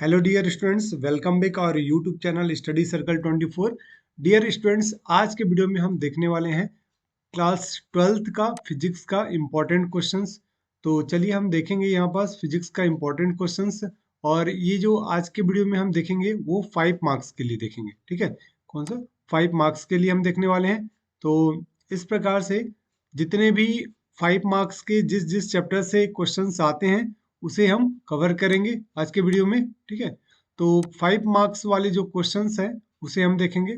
Hello dear students, welcome back our YouTube channel study circle 24। Dear students, आज के video में हम देखने वाले हैं क्लास 12th का फिजिक्स का इम्पोर्टेंट क्वेश्चंस। तो चलिए हम देखेंगे यहाँ पास फिजिक्स का इम्पोर्टेंट क्वेश्चंस। और ये जो आज के वीडियो में हम देखेंगे वो 5 मार्क्स के लिए देखेंगे। ठीक है, कौन सा 5 मार्क्स के लिए हम देखने वाले हैं। तो इस प्रकार से जितने भी 5 मार्क्स के जिस जिस चैप्टर से क्वेश्चंस आते हैं उसे हम कवर करेंगे आज के वीडियो में। ठीक है, तो 5 मार्क्स वाले जो क्वेश्चंस हैं उसे हम देखेंगे।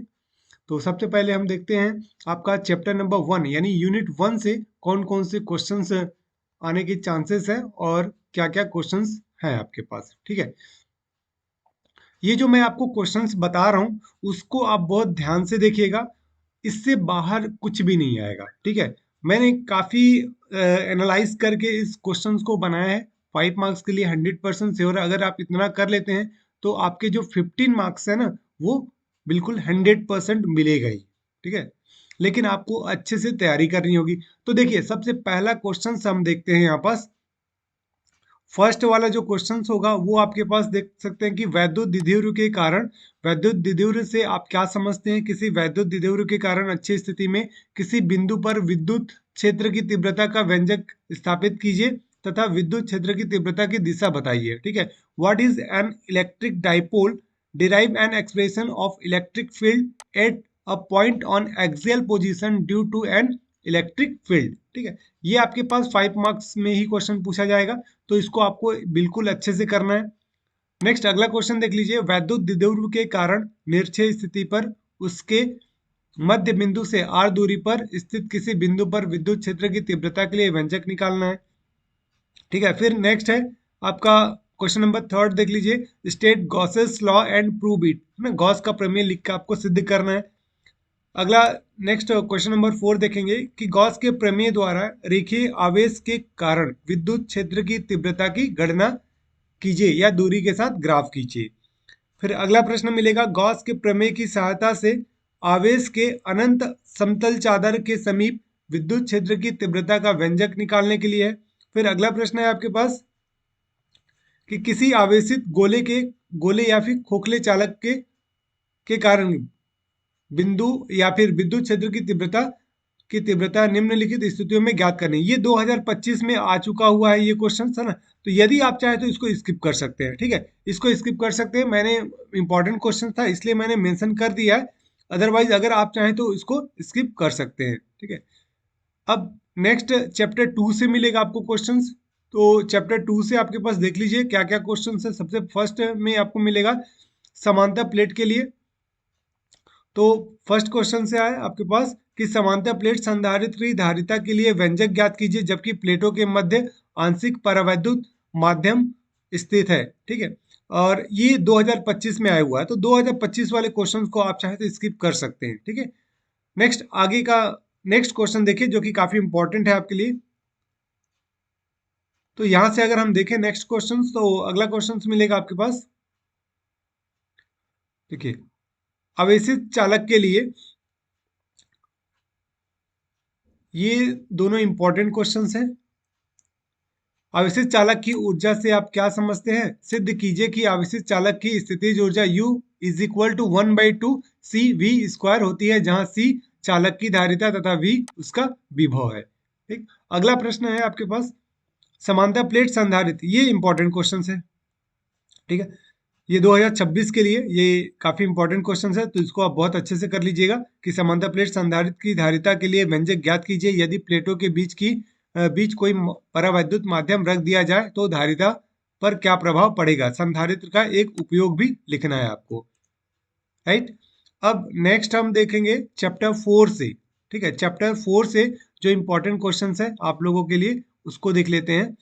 तो सबसे पहले हम देखते हैं आपका चैप्टर नंबर 1 यानी यूनिट 1 से कौन कौन से क्वेश्चंस आने के चांसेस हैं और क्या क्या क्वेश्चंस हैं आपके पास। ठीक है, ये जो मैं आपको क्वेश्चंस बता रहा हूँ उसको आप बहुत ध्यान से देखिएगा, इससे बाहर कुछ भी नहीं आएगा। ठीक है, मैंने काफी एनालाइज करके इस क्वेश्चंस को बनाया है। 5 मार्क्स के लिए 100% श्योर है, अगर आप इतना कर लेते हैं तो आपके जो 15 मार्क्स है ना वो बिल्कुल 100% मिलेगा ही। ठीक है, लेकिन आपको अच्छे से तैयारी करनी होगी। तो देखिए, सबसे पहला क्वेश्चन हम देखते हैं यहाँ पास। फर्स्ट वाला जो क्वेश्चन होगा वो आपके पास देख सकते हैं कि वैद्युत द्विध्रुव के कारण, वैद्युत द्विध्रुव से आप क्या समझते हैं? किसी वैद्युत द्विध्रुव के कारण अच्छी स्थिति में किसी बिंदु पर विद्युत क्षेत्र की तीव्रता का व्यंजक स्थापित कीजिए तथा विद्युत क्षेत्र की तीव्रता की दिशा बताइए। ठीक है, what is an electric dipole, derive an expression of electric field at a point on axial position due to an electric field. ठीक है, ये आपके पास 5 मार्क्स में ही क्वेश्चन पूछा जाएगा, तो इसको आपको बिल्कुल अच्छे से करना है। नेक्स्ट अगला क्वेश्चन देख लीजिए, वैद्युत द्विध्रुव के कारण निरक्षीय स्थिति पर उसके मध्य बिंदु से r दूरी पर स्थित किसी बिंदु पर विद्युत क्षेत्र की तीव्रता के लिए व्यंजक निकालना है। ठीक है, फिर नेक्स्ट है आपका क्वेश्चन नंबर 3 देख लीजिए, state Gauss's law and prove it. Gauss का प्रमेय लिख के आपको सिद्ध करना है। अगला नेक्स्ट क्वेश्चन नंबर 4 देखेंगे कि गॉस के प्रमेय द्वारा रेखीय आवेश के कारण विद्युत क्षेत्र की तीव्रता की गणना कीजिए या दूरी के साथ ग्राफ खींचिए। फिर अगला प्रश्न मिलेगा, गॉस के प्रमेय की सहायता से आवेश के अनंत समतल चादर के समीप विद्युत क्षेत्र की तीव्रता का व्यंजक निकालने के लिए है। फिर अगला प्रश्न है आपके पास कि किसी आवेशित गोले या फिर खोखले चालक के कारण बिंदु या फिर विद्युत क्षेत्र की तीव्रता निम्नलिखित स्थितियों में ज्ञात करनी। ये 2025 में आ चुका हुआ है ये क्वेश्चन है ना, तो यदि आप चाहें तो इसको स्किप कर सकते हैं। ठीक है, इसको स्किप कर सकते हैं, मैंने इंपॉर्टेंट क्वेश्चन था इसलिए मैंने मेंशन कर दिया है। अदरवाइज अगर आप चाहें तो इसको स्किप कर सकते हैं। ठीक है, अब नेक्स्ट चैप्टर 2 से मिलेगा आपको क्वेश्चंस। तो चैप्टर 2 से आपके पास देख लीजिए क्या क्या क्वेश्चन है। सबसे फर्स्ट में आपको मिलेगा समांतर प्लेट के लिए। तो फर्स्ट क्वेश्चन से आए आपके पास कि समांतर प्लेट संधारित्र धारिता के लिए व्यंजक ज्ञात कीजिए जबकि प्लेटों के मध्य आंशिक परावैद्युत माध्यम स्थित है। ठीक है, और ये 2025 में आया हुआ है, तो 2025 वाले क्वेश्चन को आप चाहे तो स्किप कर सकते हैं। ठीक है, नेक्स्ट आगे का नेक्स्ट क्वेश्चन देखिए जो कि काफी इंपॉर्टेंट है आपके लिए। तो यहां से अगर हम देखें नेक्स्ट क्वेश्चन, तो अगला क्वेश्चन मिलेगा आपके पास। देखिए, आवेशित चालक के लिए ये दोनों इंपॉर्टेंट क्वेश्चंस हैं। आवेशित चालक की ऊर्जा से आप क्या समझते हैं? सिद्ध कीजिए कि आवेशित चालक की स्थितिज ऊर्जा U is equal to 1/2 CV² होती है, जहां C चालक की धारिता तथा V उसका विभव है। ठीक, अगला प्रश्न है आपके पास समांतर प्लेट संधारित्र, ये इंपॉर्टेंट क्वेश्चन है। ठीक है, ये 2026 के लिए ये काफी इंपॉर्टेंट क्वेश्चन है, तो इसको आप बहुत अच्छे से कर लीजिएगा कि समांतर प्लेट संधारित्र की धारिता के लिए व्यंजक ज्ञात कीजिए। यदि प्लेटों के बीच कोई परावैद्युत माध्यम रख दिया जाए तो धारिता पर क्या प्रभाव पड़ेगा। संधारित्र का एक उपयोग भी लिखना है आपको। राइट, अब नेक्स्ट हम देखेंगे चैप्टर 4 से। ठीक है, चैप्टर 4 से जो इंपॉर्टेंट क्वेश्चन है आप लोगों के लिए उसको देख लेते हैं।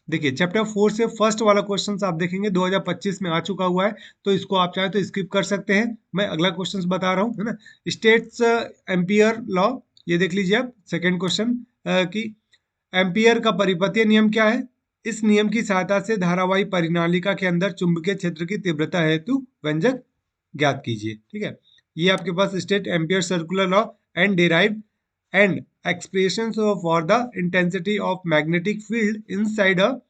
देखिए, चैप्टर 4 से फर्स्ट वाला क्वेश्चन आप देखेंगे 2025 में आ चुका हुआ है, तो इसको आप चाहे तो स्किप कर सकते हैं। मैं अगला क्वेश्चन बता रहा हूँ, है ना। स्टेट्स एम्पियर लॉ, ये देख लीजिए आप सेकेंड क्वेश्चन कि एम्पियर का परिपथीय नियम क्या है? इस नियम की सहायता से धारावाही परिनालिका के अंदर चुंबकीय क्षेत्र की तीव्रता हेतु व्यंजक ज्ञात कीजिए। ठीक है, ये आपके पास state Ampere circular law and derive and expressions for the intensity of magnetic field inside a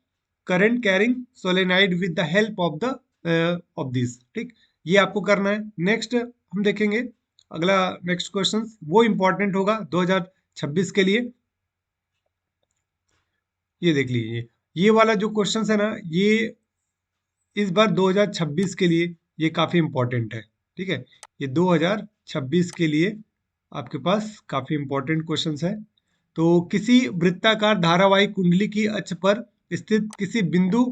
current carrying solenoid with the help of the of this. ठीक, ये आपको करना है। नेक्स्ट हम देखेंगे अगला नेक्स्ट क्वेश्चन, वो इंपॉर्टेंट होगा 2026 के लिए। ये देख लीजिए, ये वाला जो क्वेश्चन है ना, ये इस बार 2026 के लिए ये काफी इंपॉर्टेंट है। ठीक है, ये 2026 के लिए आपके पास काफी इंपॉर्टेंट क्वेश्चंस है। तो किसी वृत्ताकार धारावाही कुंडली की अक्ष पर स्थित किसी बिंदु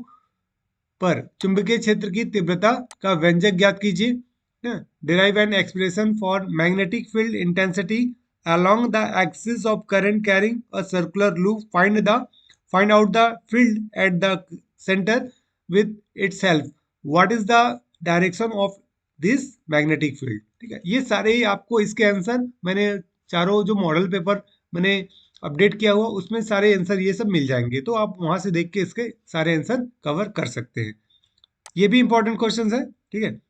पर चुंबकीय क्षेत्र की तीव्रता का व्यंजक ज्ञात कीजिए। Derive an expression for magnetic field intensity along the axis of current carrying a circular loop. Find out the field at the center with itself. What is the direction of this magnetic field? ठीक है, ये सारे आपको इसके answer मैंने चारों जो model paper मैंने अपडेट किया हुआ उसमें सारे आंसर ये सब मिल जाएंगे, तो आप वहां से देख के इसके सारे आंसर कवर कर सकते हैं। ये भी इंपॉर्टेंट क्वेश्चन है। ठीक है,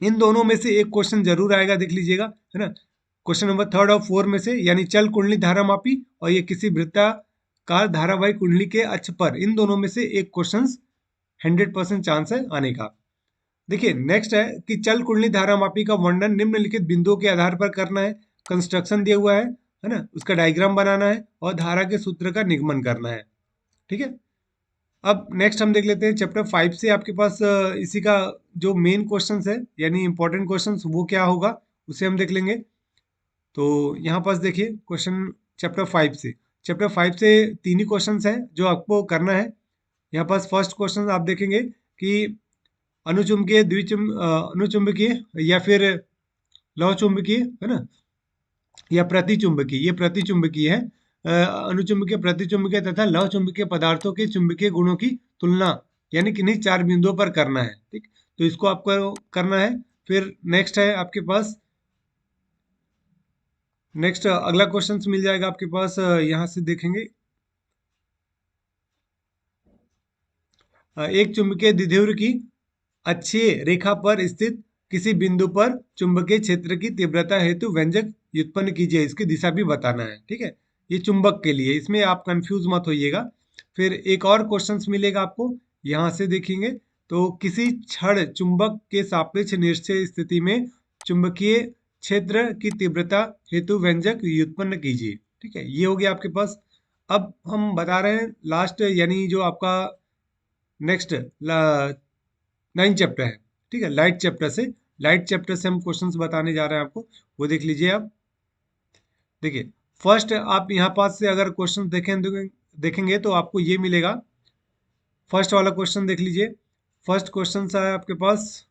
इन दोनों में से एक क्वेश्चन जरूर आएगा, देख लीजिएगा, है ना। क्वेश्चन नंबर 3 और 4 में से, यानी चल कुंडली धारा मापी और ये किसी वृत्ताकार धारावाही कुंडली के अक्ष पर, इन दोनों में से एक क्वेश्चन 100% चांस है आने का। देखिए नेक्स्ट है कि चल कुंडली धारा मापी का वर्णन निम्नलिखित बिंदुओं के आधार पर करना है। कंस्ट्रक्शन दिया हुआ है ना, उसका डायग्राम बनाना है और धारा के सूत्र का निगमन करना है। ठीक है, अब नेक्स्ट हम देख लेते हैं चैप्टर 5 से आपके पास इसी का जो मेन क्वेश्चंस है यानी इंपॉर्टेंट क्वेश्चंस वो क्या होगा उसे हम देख लेंगे। तो यहाँ पास देखिए क्वेश्चन चैप्टर 5 से 3 ही क्वेश्चंस हैं जो आपको करना है। यहाँ पास फर्स्ट क्वेश्चन आप देखेंगे कि अनुचुंबकीय अनुचुंबकीय या फिर लौह चुंबकीय, है ना, या प्रतिचुंबकीय, ये प्रतिचुंबकीय है। अनुचुंबकीय, प्रतिचुंबकीय तथा लौह चुंबकीय पदार्थों के चुंबकीय गुणों की तुलना यानी किन्हीं 4 बिंदुओं पर करना है। ठीक, तो इसको आपको करना है। फिर नेक्स्ट है आपके पास, नेक्स्ट अगला क्वेश्चन मिल जाएगा आपके पास, यहां से देखेंगे एक चुंबकीय द्विध्रुव की अक्षीय रेखा पर स्थित किसी बिंदु पर चुंबकीय क्षेत्र की तीव्रता हेतु व्यंजक व्युत्पन्न कीजिए, इसकी दिशा भी बताना है। ठीक है, ये चुंबक के लिए, इसमें आप कंफ्यूज मत होइएगा। फिर एक और क्वेश्चंस मिलेगा आपको, यहां से देखेंगे तो किसी क्षण चुंबक के सापेक्ष निश्चय स्थिति में चुंबकीय क्षेत्र की तीव्रता हेतु व्यंजक व्युत्पन्न कीजिए। ठीक है, ये हो गया आपके पास। अब हम बता रहे हैं लास्ट, यानी जो आपका नेक्स्ट 9 चैप्टर है। ठीक है, लाइट चैप्टर से हम क्वेश्चंस बताने जा रहे हैं आपको, वो देख लीजिए आप। देखिए फर्स्ट आप यहाँ पास से अगर क्वेश्चन देखेंगे तो आपको ये मिलेगा। फर्स्ट वाला क्वेश्चन देख लीजिए। फर्स्ट क्वेश्चन है आपके पास,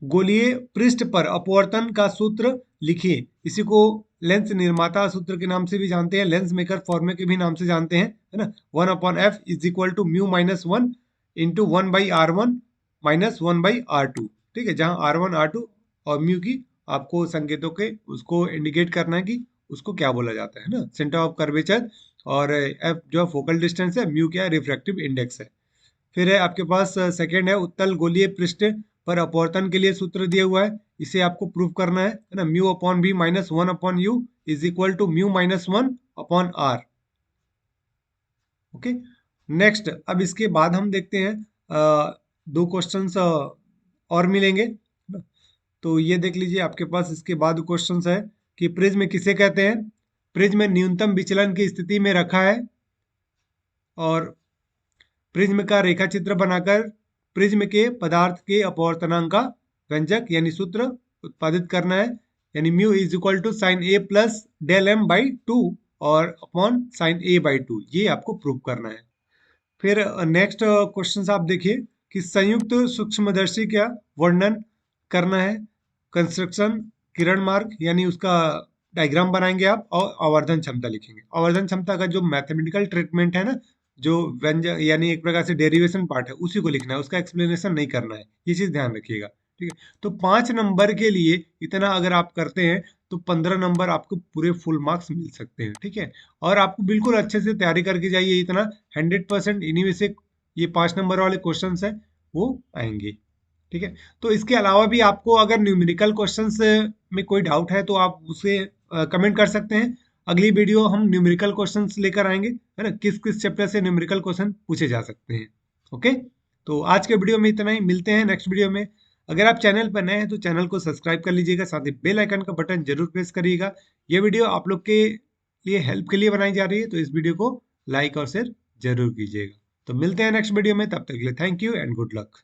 गोलीय पृष्ठ पर अपवर्तन का सूत्र लिखिए। इसी को लेंस निर्माता सूत्र के नाम से भी जानते हैं, लेंस मेकर फॉर्मूले के भी नाम से जानते हैं, है ना। 1/f is equal to mu minus 1 into 1/r1 minus 1/r2। ठीक है, जहां r1 r2 और म्यू की आपको संकेतों के उसको इंडिकेट करना है कि उसको क्या बोला जाता है ना, सेंटर ऑफ कर्वेचर, और एफ जो फोकल डिस्टेंस है, म्यू क्या रिफ्रैक्टिव इंडेक्स है। फिर है आपके पास सेकेंड है, उत्तल गोलीय पृष्ठ पर अपवर्तन के लिए सूत्र दिया हुआ है, इसे आपको प्रूव करना है ना। Mu upon B minus 1 upon u is equal to mu minus 1 upon r. Okay, next अब इसके बाद हम देखते हैं 2 क्वेश्चंस और मिलेंगे। तो ये देख लीजिए आपके पास इसके बाद क्वेश्चंस है कि प्रिज्म किसे कहते हैं। प्रिज्म न्यूनतम विचलन की स्थिति में रखा है और प्रिज्म का रेखा चित्र बनाकर प्रिज्म के पदार्थ के अपवर्तनांक का व्यंजक यानी सूत्र उत्पादित करना है, यानी mu is equal to sine A plus del m by 2 और अपॉन साइन ए बाई 2, ये आपको प्रूव करना है। फिर नेक्स्ट क्वेश्चन आप देखिए कि संयुक्त सूक्ष्मदर्शी का वर्णन करना है। कंस्ट्रक्शन किरण मार्ग यानी उसका डायग्राम बनाएंगे आप, और आवर्धन क्षमता लिखेंगे। आवर्धन क्षमता का जो मैथमेटिकल ट्रीटमेंट है ना, जो व्यंजक यानी एक प्रकार से डेरिवेशन पार्ट है, उसी को लिखना है, उसका एक्सप्लेनेशन नहीं करना है, ये चीज ध्यान रखिएगा। ठीक है, तो 5 नंबर के लिए इतना अगर आप करते हैं तो 15 नंबर आपको पूरे फुल मार्क्स मिल सकते हैं। ठीक है, और आपको बिल्कुल अच्छे से तैयारी करके जाइए, इतना 100% इन्हीं में से ये 5 नंबर वाले क्वेश्चन है वो आएंगे। ठीक है, तो इसके अलावा भी आपको अगर न्यूमेरिकल क्वेश्चंस में कोई डाउट है तो आप उसे कमेंट कर सकते हैं। अगली वीडियो हम न्यूमेरिकल क्वेश्चंस लेकर आएंगे, है ना, किस किस चैप्टर से न्यूमेरिकल क्वेश्चन पूछे जा सकते हैं। ओके, तो आज के वीडियो में इतना ही, मिलते हैं नेक्स्ट वीडियो में। अगर आप चैनल पर नए हैं तो चैनल को सब्सक्राइब कर लीजिएगा, साथ ही बेल आइकन का बटन जरूर प्रेस करिएगा। ये वीडियो आप लोग के लिए हेल्प के लिए बनाई जा रही है, तो इस वीडियो को लाइक और शेयर जरूर कीजिएगा। तो मिलते हैं नेक्स्ट वीडियो में, तब तक के लिए thank you and good luck.